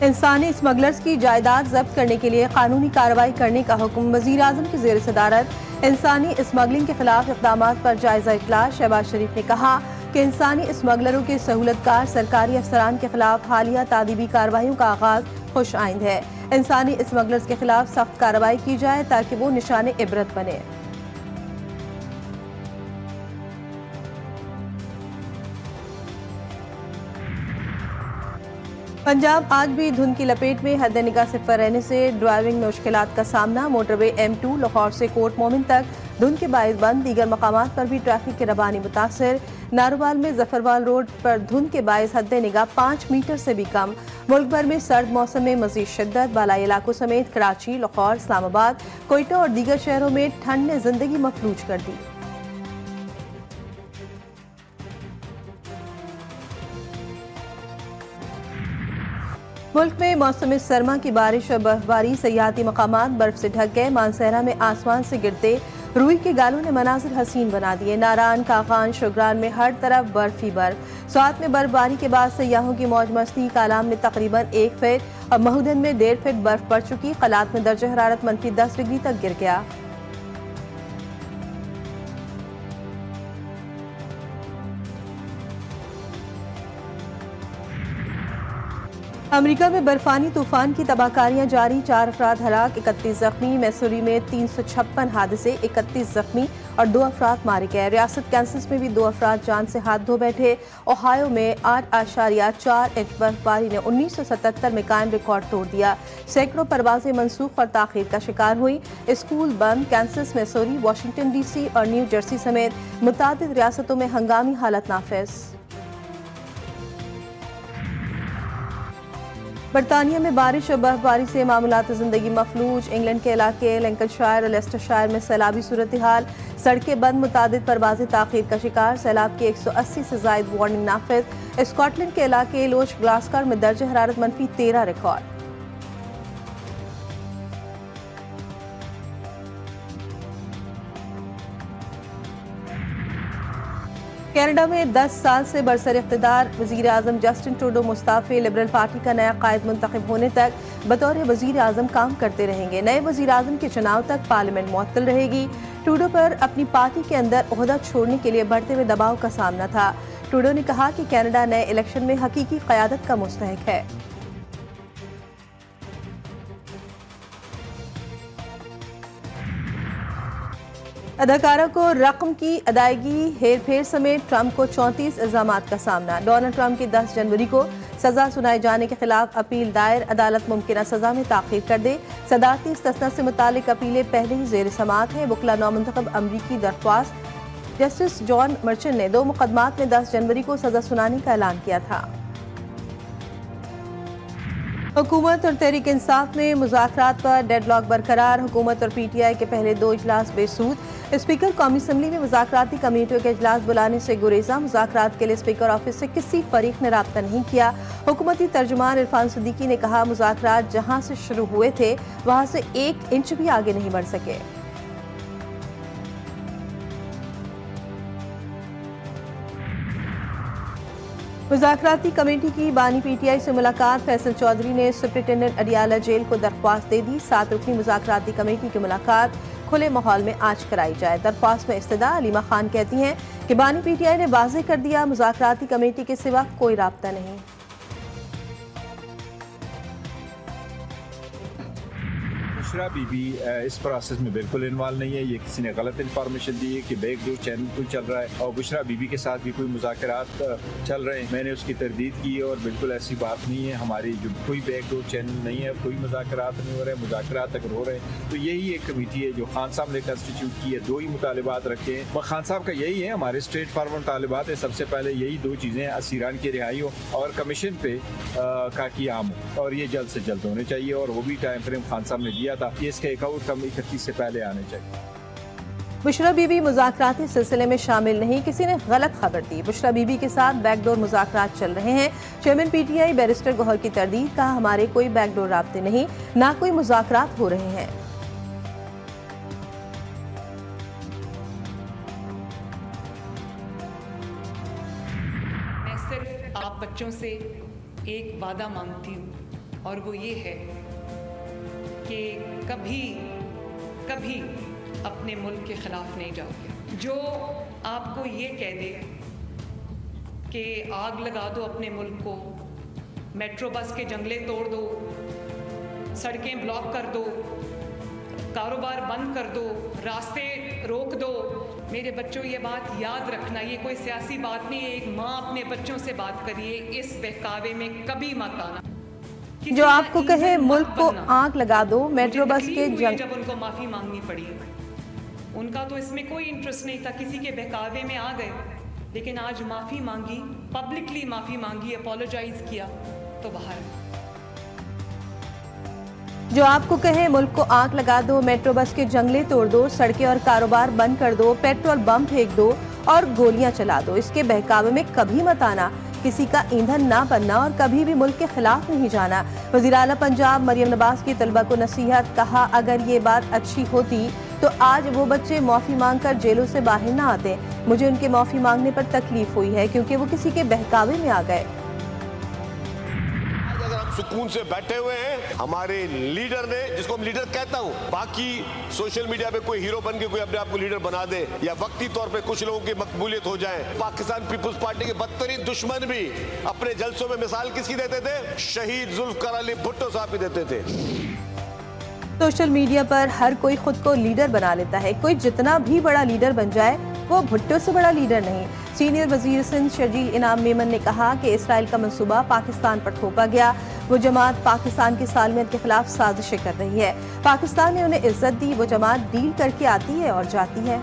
इंसानी स्मगलर्स की जायदाद जब्त करने के लिए कानूनी कार्रवाई करने का हुक्म। वजीर आजम की ज़ेर सदारत इंसानी स्मगलिंग के खिलाफ इक़दामात पर जायजा इजलास। शहबाज शरीफ ने कहा कि इंसानी स्मगलरों के सहूलतकार सरकारी अफसरान के खिलाफ हालिया तादीबी कार्रवाइयों का आगाज खुश आइंद है। इंसानी स्मगलर्स के खिलाफ सख्त कार्रवाई की जाए ताकि वो निशाने इबरत बने। पंजाब आज भी धुंध की लपेट में हद निगाह से पर रहने से ड्राइविंग में मुश्किलात का सामना। मोटरवे M2 लाहौर से कोट मोमिन तक धुंध के बायस बंद। दीगर मकामात पर भी ट्रैफिक की रवानी मुतासर। नारोवाल में जफरवाल रोड पर धुंध के बायस हद निगाह 5 मीटर से भी कम। मुल्क भर में सर्द मौसम में मजीद शिद्दत। बालाई इलाकों समेत कराची, लाहौर, इस्लामाबाद, कोयटा और दीगर शहरों में ठंड ने जिंदगी मफलूज कर दी। मुल्क में मौसम सरमा की बारिश और बर्फबारी। सयाहती मकामात बर्फ से ढक गए। मानसहरा में आसमान से गिरते रूई के गालों ने मनाजिर हसीन बना दिए। नारान, कागान, शुगरान में हर तरफ बर्फ ही बर्फ। स्वात में बर्फबारी के बाद सयाहों की मौज मस्ती। कालाम में तकरीबन 1 फीट और महूदन में 1.5 फीट बर्फ पड़ चुकी। कलात में दर्जा हरारत -10 डिग्री तक गिर गया। अमेरिका में बर्फानी तूफान की तबाहकारियां जारी। 4 अफराद हलाक, 31 जख्मी। मैसूरी में 356 हादसे, 31 जख्मी और 2 अफराद मारे गए। रियासत कैंसस में भी 2 अफराद जान से हाथ धो बैठे। ओहायो में 8.4 इंच बर्फबारी ने 1977 में कायम रिकॉर्ड तोड़ दिया। सैकड़ों परवाजें मनसूख और ताखीर का शिकार हुई। स्कूल बंद। कैंसस, मैसूरी, वाशिंगटन DC और न्यू जर्सी समेत मुतादिद रियासतों में हंगामी हालत नाफिज। बरतानिया में बारिश और बर्फबारी से मामूलात जिंदगी मफलूज। इंग्लैंड के इलाके लैंकनशायर और लेस्टरशायर में सैलाबी सूरत हाल। सड़कें बंद। मुतादिद परवाजें ताखीर का शिकार। सैलाब की 180 से जायद वार्निंग नाफिज। स्कॉटलैंड के इलाके लोच ग्लासकर में दर्ज हरारत -13 रिकॉर्ड। कनाडा में 10 साल से बरसर इख्तिदार वजीर आजम जस्टिन ट्रूडो मुस्ताफे लिबरल पार्टी का नया कायद मुंतखब होने तक बतौर वजीर आजम काम करते रहेंगे। नए वजीर आजम के चुनाव तक पार्लियामेंट मुअत्तल रहेगी। ट्रूडो पर अपनी पार्टी के अंदर ओहदा छोड़ने के लिए बढ़ते हुए दबाव का सामना था। ट्रूडो ने कहा कि कनाडा नए इलेक्शन में हकीकी क़यादत का मुस्तहिक है। अदाकारा को रकम की अदायगी हेर फेर समेत ट्रंप को 34 इल्जामात का सामना। डोनाल्ड ट्रंप की 10 जनवरी को सजा सुनाए जाने के खिलाफ अपील दायर। अदालत मुमकिन सजा में ताखीर कर दे। सदारती इस्तस्ना से मुतालिक अपीलें पहले ही जेर समात हैं। वकला नौमुंतखब अमरीकी दरख्वास्त। जस्टिस जॉन मर्चेंट ने 2 मुकदमात में 10 जनवरी को सजा सुनाने का ऐलान किया था। हुकूमत और तहरीक इंसाफ में मुज़ाकरात पर डेडलॉक बरकरार। हुकूमत और PTI के पहले 2 इजलास बेसूद। स्पीकर कौमी असम्बली में मुज़ाकराती कमेटियों के इजलास बुलाने से गुरेजा। मुज़ाकरात के लिए स्पीकर ऑफिस से किसी फरीक ने राब्ता नहीं किया। हुकूमती तर्जुमान इरफान सिद्दीकी ने कहा मुज़ाकरात जहां से शुरू हुए थे वहां से 1 इंच भी आगे नहीं बढ़ सके। मुज़ाकराती कमेटी की बानी PTI से मुलाकात। फैसल चौधरी ने सुप्रिंटेंडेंट अडियाला जेल को दरख्वास्त दे दी। 7 रुकनी मुज़ाकराती कमेटी की मुलाकात खुले माहौल में आज कराई जाए। दरख्वास्त में इस्तदा अलीमा खान कहती हैं कि बानी PTI ने वाज़ेह कर दिया मुज़ाकराती कमेटी के सिवा कोई राब्ता नहीं। बुशरा बीबी इस प्रोसेस में बिल्कुल इन्वॉल्व नहीं है। ये किसी ने गलत इन्फॉर्मेशन दी है कि बैकडोर चैनल कोई चल रहा है और बुशरा बीबी के साथ भी कोई मुज़ाकरात चल रहे हैं। मैंने उसकी तरदीद की और बिल्कुल ऐसी बात नहीं है। हमारी जो कोई बैकडोर चैनल नहीं है, कोई मुज़ाकरात नहीं हो रहे। मुज़ाकरात अगर हो रहे हैं तो यही एक कमेटी है जो खान साहब ने कंस्टिट्यूट की है। 2 ही मुतालिबात रखे हैं। खान साहब का यही है, हमारे स्ट्रेट फॉरवर्ड मुतालिबात है। सबसे पहले यही 2 चीज़ें, असीरान की रिहाई हो और कमीशन पे का क़याम हो और ये जल्द से जल्द होने चाहिए। और वो भी टाइम फ्रेम खान साहब ने दिया था कि इसके एक आउटकम 31 से पहले आने चाहिए। बुशरा बीबी मुज़ाकराती सिलसिले में शामिल नहीं, किसी ने गलत खबर दी। बुशरा बीबी के साथ बैकडोर मुज़ाकरात चल रहे हैं। चेयरमैन PTI बैरिस्टर गौहर की तरदीद। कहा हमारे कोई बैकडोर राब्ते नहीं, ना कोई मुज़ाकरात हो रहे हैं। मैं सिर्फ आप बच्चों से एक वादा मांगती हूँ और वो ये है कि कभी कभी अपने मुल्क के ख़िलाफ़ नहीं जाओगे। जो आपको ये कह दे कि आग लगा दो अपने मुल्क को, मेट्रो बस के जंगले तोड़ दो, सड़कें ब्लॉक कर दो, कारोबार बंद कर दो, रास्ते रोक दो, मेरे बच्चों ये बात याद रखना, ये कोई सियासी बात नहीं है। एक माँ अपने बच्चों से बात करिए, इस बहकावे में कभी मत आना। जो आपको कहे मुल्क को आग लगा दो, मेट्रो बस के जब उनको माफ़ी मांगनी पड़ी, उनका तो इसमें कोई इंटरेस्ट नहीं था, किसी के बहकावे में आ गए, लेकिन आज माफ़ी मांगी, पब्लिकली माफ़ी मांगी, अपोलोजाइज किया तो बाहर। जो आपको कहे मुल्क को आग लगा दो, मेट्रो बस के जंगले तोड़ दो, सड़कें और कारोबार बंद कर दो, पेट्रोल बम फेंक दो और गोलियां चला दो, इसके बहकावे में कभी मत आना, किसी का ईंधन ना बनना और कभी भी मुल्क के खिलाफ नहीं जाना। वज़ीर आला पंजाब मरियम नवाज की तलबा को नसीहत, कहा अगर ये बात अच्छी होती तो आज वो बच्चे माफ़ी मांगकर जेलों से बाहर ना आते। मुझे उनके माफ़ी मांगने पर तकलीफ हुई है क्योंकि वो किसी के बहकावे में आ गए। सुकून से बैठे हुए हैं हमारे लीडर ने, जिसको हम लीडर कहता हूं, बाकी सोशल मीडिया पे कोई हीरो बन के कोई अपने आप को लीडर बना दे या वक्ती तौर पे कुछ लोगों की मकबूलियत हो जाए। पाकिस्तान पीपुल्स पार्टी के बदतरीन दुश्मन भी अपने जलसों में मिसाल किसकी देते थे? शहीद जुल्फकार अली भुट्टो साहब की देते थे। सोशल मीडिया पर हर कोई खुद को लीडर बना लेता है, कोई जितना भी बड़ा लीडर बन जाए वो भुट्टो से बड़ा लीडर नहीं। सीनियर वजीर सिंध शर्जील इनाम मेमन ने कहा कि इसराइल का मंसूबा पाकिस्तान पर थोपा गया, वो जमात पाकिस्तान की सालमियत के खिलाफ साजिशें कर रही है। पाकिस्तान ने उन्हें इज्जत दी, वो जमात डील करके आती है और जाती है।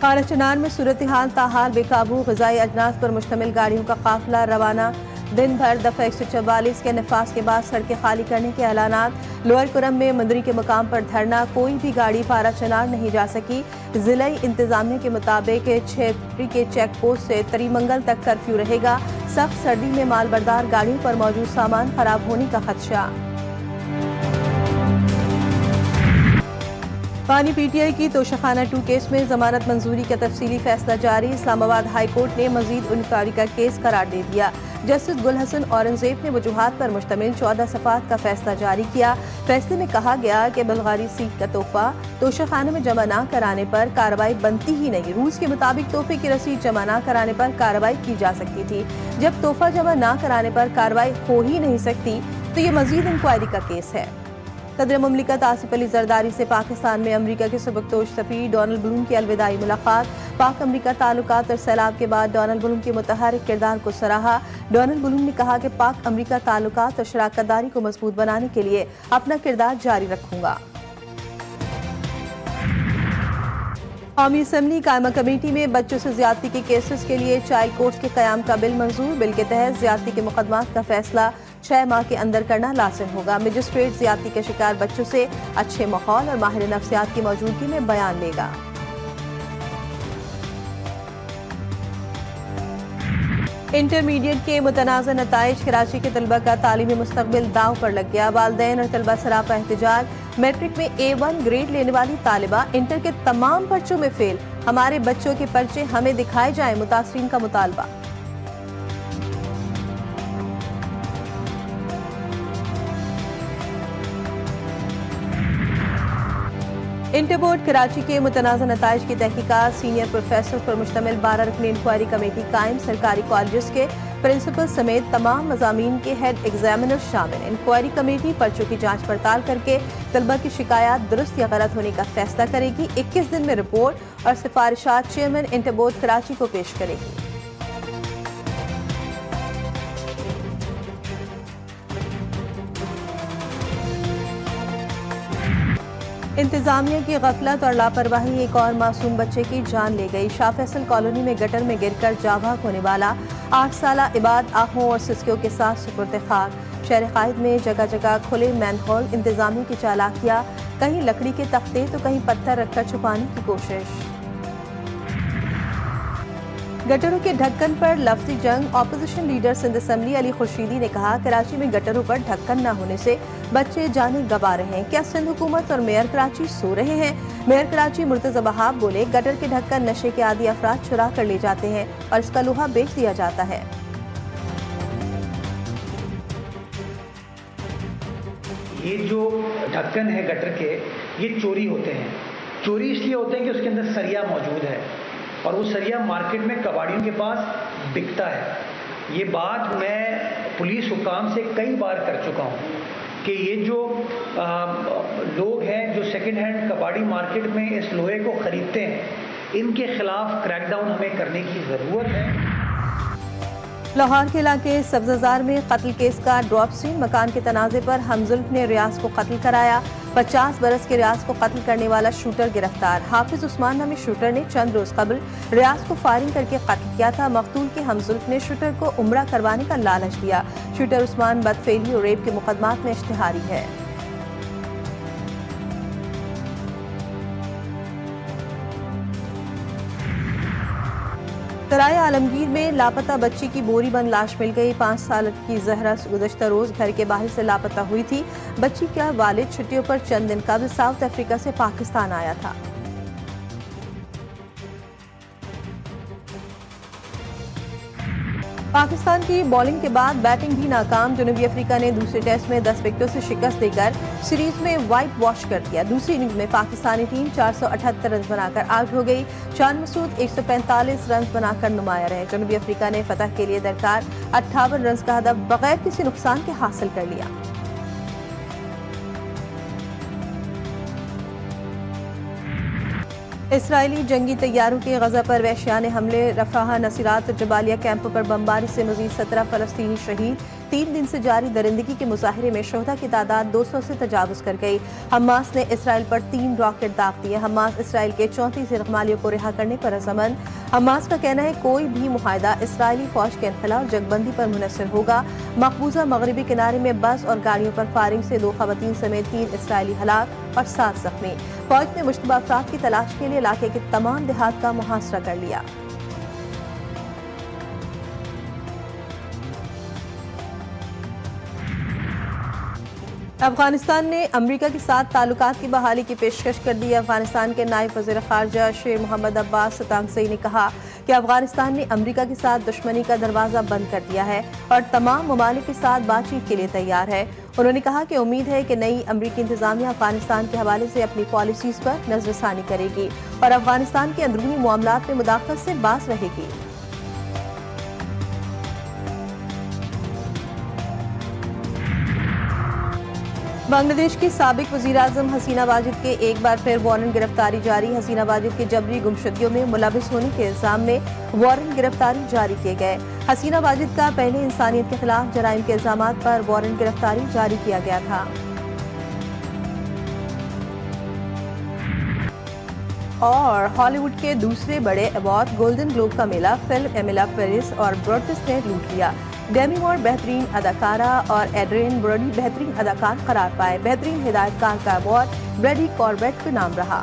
खाना चनान में सूरत हाल ताहाल बेकाबू, ग़िज़ाई अजनास पर मुश्तमिल गाड़ियों का काफिला रवाना। दिन भर दफ़ा 144 के नफाज के बाद सड़कें खाली करने के ऐलानात। लोअर कुरम में मंदरी के मकाम पर धरना, कोई भी गाड़ी पारा चनार नहीं जा सकी। जिला इंतजामिया के मुताबिक छेत्री के चेक पोस्ट से तरीमंगल तक कर्फ्यू रहेगा। सख्त सर्दी में मालबरदार गाड़ियों पर मौजूद सामान खराब होने का खदशा। पानी पीटीआई की तोशाखाना 2 केस में जमानत मंजूरी का तफसीली फैसला जारी। इस्लामाबाद हाई कोर्ट ने मजीद इंक्वायरी का केस करार दे दिया। जस्टिस गुल हसन औरंगजेब ने वजूहात पर मुश्तमिल 14 सफ़ात का फैसला जारी किया। फैसले में कहा गया कि बल्गारी सीट का तोहफा तोशाखाने में जमा न कराने पर कार्रवाई बनती ही नहीं। रूल्स के मुताबिक तोहफे की रसीद जमा न कराने पर कार्रवाई की जा सकती थी। जब तोहफा जमा न कराने पर कार्रवाई हो ही नहीं सकती तो ये मजीद इंक्वायरी का केस है। सदर मुमलिकत आसिफ अली जरदारी से पाकिस्तान में अमरीका के सबकदोश सफीर डोनाल्ड ब्लूम की अलविदाई मुलाकात। पाक अमरीका ताल्लुकात और सैलाब के बाद डोनाल्ड ब्लूम के मुतहर्रिक किरदार को सराहा। डोनाल्ड ब्लूम ने कहा कि पाक अमरीका ताल्लुकात और शराकतदारी को मजबूत बनाने के लिए अपना किरदार जारी रखूंगा। कौमी असम्बली कायमा कमेटी में बच्चों से ज्यादती के केसेस के लिए चाइल्ड कोर्ट्स के कयाम का बिल मंजूर। बिल के तहत ज्यादती के मुकदमात का फैसला 6 माह के अंदर करना लाजिम होगा। मजिस्ट्रेट ज्यादती के शिकार बच्चों से अच्छे माहौल और माहिर नफ्सियात की मौजूदगी में बयान लेगा। इंटरमीडिएट के मुतनाज़ा नताइज, कराची के तलबा का तालीमी मुस्तकबिल दाव पर लग गया। वालिदैन और तलबा सरापा एहतजाज। मैट्रिक में A1 ग्रेड लेने वाली तालिबा इंटर के तमाम पर्चों में फेल। हमारे बच्चों के पर्चे हमें दिखाए जाए, मुतासरीन का मुतालबा। इंटर बोर्ड कराची के मुतनाज़ा नताइज की तहकीकात। सीनियर प्रोफेसर पर मुश्तमिल 12 रुकनी इंक्वायरी कमेटी कायम। सरकारी कॉलेज के प्रिंसिपल समेत तमाम मज़ामीन के हेड एग्जामिनर शामिल। इंक्वायरी कमेटी पर्चों की जांच पड़ताल करके तलबा की शिकायत दुरुस्त या गलत होने का फैसला करेगी। 21 दिन में रिपोर्ट और सिफारिशात चेयरमैन इंटर बोर्ड कराची को पेश करेगी। इंतजामिया की गफलत और लापरवाही एक और मासूम बच्चे की जान ले गई। शाह फैसल कॉलोनी में गटर में गिरकर जाँ बहक होने वाला 8 साला इबाद आहों और सिस्कियों के साथ सुपुर्द खाक। शहर कायद में जगह जगह खुले मैनहोल। इंतजामिया की चालाकियाँ, कहीं लकड़ी के तख्ते तो कहीं पत्थर रखकर छुपाने की कोशिश। गटरों के ढक्कन पर लफ्जी जंग। Opposition leader Sindh assembly Ali Khurshidi ने कहा, कराची में गटरों पर ढक्कन न होने से बच्चे जाने गंवा रहे हैं। क्या सिंध हुकूमत और मेयर कराची सो रहे हैं? मेयर कराची मुर्तज़ा वहाब बोले, गटर के ढक्कन नशे के आदी अफराद चुरा कर ले जाते हैं और इसका लोहा बेच दिया जाता है। ये जो ढक्कन है गटर के, ये चोरी होते हैं। चोरी इसलिए होते हैं कि उसके अंदर सरिया मौजूद है और वो सरिया मार्केट में कबाड़ियों के पास बिकता है। ये बात मैं पुलिस हुकाम से कई बार कर चुका हूँ कि ये जो लोग हैं जो सेकेंड हैंड कबाड़ी मार्केट में इस लोहे को खरीदते हैं, इनके खिलाफ क्रैकडाउन हमें करने की ज़रूरत है। लाहौर के इलाके सब्ज़ाजार में कत्ल केस का ड्रॉप सीन। मकान के तनाज़े पर हमजुल्फ ने रियाज को कत्ल कराया। 50 बरस के रियाज को कत्ल करने वाला शूटर गिरफ्तार। हाफिज उस्मान नामी शूटर ने चंद रोज कबल रियाज को फायरिंग करके कत्ल किया था। मकतूल के हमजुल्फ ने शूटर को उम्रा करवाने का लालच दिया। शूटर उस्मान बदफेली और रेप के मुकदमात में इश्तिहारी है। सराय आलमगीर में लापता बच्ची की बोरी बंद लाश मिल गई। 5 साल की जहरा गुज़श्ता रोज घर के बाहर से लापता हुई थी। बच्ची का वालिद छुट्टियों पर चंद दिन कबल साउथ अफ्रीका से पाकिस्तान आया था। पाकिस्तान की बॉलिंग के बाद बैटिंग भी नाकाम। जनूबी अफ्रीका ने दूसरे टेस्ट में 10 विकेटों से शिकस्त देकर सीरीज में व्हाइट वॉश कर दिया। दूसरी इनिंग्स में पाकिस्तानी टीम 478 रन बनाकर आउट हो गई। चांद मसूद 145 रन बनाकर नुमाया रहे। जनूबी अफ्रीका ने फतह के लिए दरकार 58 रन का हदफ बगैर किसी नुकसान के हासिल कर लिया। इसराइली जंगी तैयारों के गजा पर वहशियाने हमले। रफाह, नसीरात और जबालिया कैंपों पर बमबारी से मजीद 17 फलस्तीनी शहीद। 3 दिन से जारी दरिंदगी के मुजाहरे में शोहदा की तादाद 200 से तजावुज कर गई। हमास ने इसराइल पर 3 रॉकेट दाग दिए। हमास इसराइल के 34 इरगमालियों को रिहा करने पर अज़मन। हमास का कहना है कोई भी मुआहदा इसराइली फौज के इनखला और जगबंदी पर मुनहसर होगा। मकबूजा मगरबी किनारे में बस और गाड़ियों पर फायरिंग से 2 खवातीन समेत 3 इसराइली हलाक और 7 जख्मी। फौज ने मुश्तबा अफराद की तलाश के लिए इलाके के तमाम देहात का मुहासरा कर लिया। अफगानिस्तान ने अमेरिका के साथ ताल्लुकात की बहाली की पेशकश कर दी। अफगानिस्तान के नायब वज़ीर ख़ारजा शेख मोहम्मद अब्बास सतांगज़ई ने कहा कि अफगानिस्तान ने अमेरिका के साथ दुश्मनी का दरवाज़ा बंद कर दिया है और तमाम ममालिक के साथ बातचीत के लिए तैयार है। उन्होंने कहा कि उम्मीद है कि नई अमरीकी इंतज़ामिया अफगानिस्तान के हवाले से अपनी पॉलिसीज़ पर नज़रसानी करेगी और अफगानिस्तान के अंदरूनी मामलात में मुदाखलत से बाज रहेगी। बांग्लादेश की साबिक वज़ीर आज़म हसीना वाजिद के एक बार फिर वारंट गिरफ्तारी जारी। हसीना वाजिद के जबरी गुमशुदगियों में मुलविस होने के इल्जाम में वारंट गिरफ्तारी जारी किए गए। हसीना वाजिद का पहले इंसानियत के खिलाफ जराइम के इल्जामात पर वारंट गिरफ्तारी जारी किया गया था। और हॉलीवुड के दूसरे बड़े अवार्ड गोल्डन ग्लोब का मेला फिल्म एमिला पेरिस और ब्रॉडकास्ट ने लूट लिया। डेमी मूर बेहतरीन अदाकारा और एड्रियन ब्रोडी बेहतरीन अदाकार करार पाए। बेहतरीन हिदायतकार का अवार्ड ब्रैडी कॉर्बेट के नाम रहा।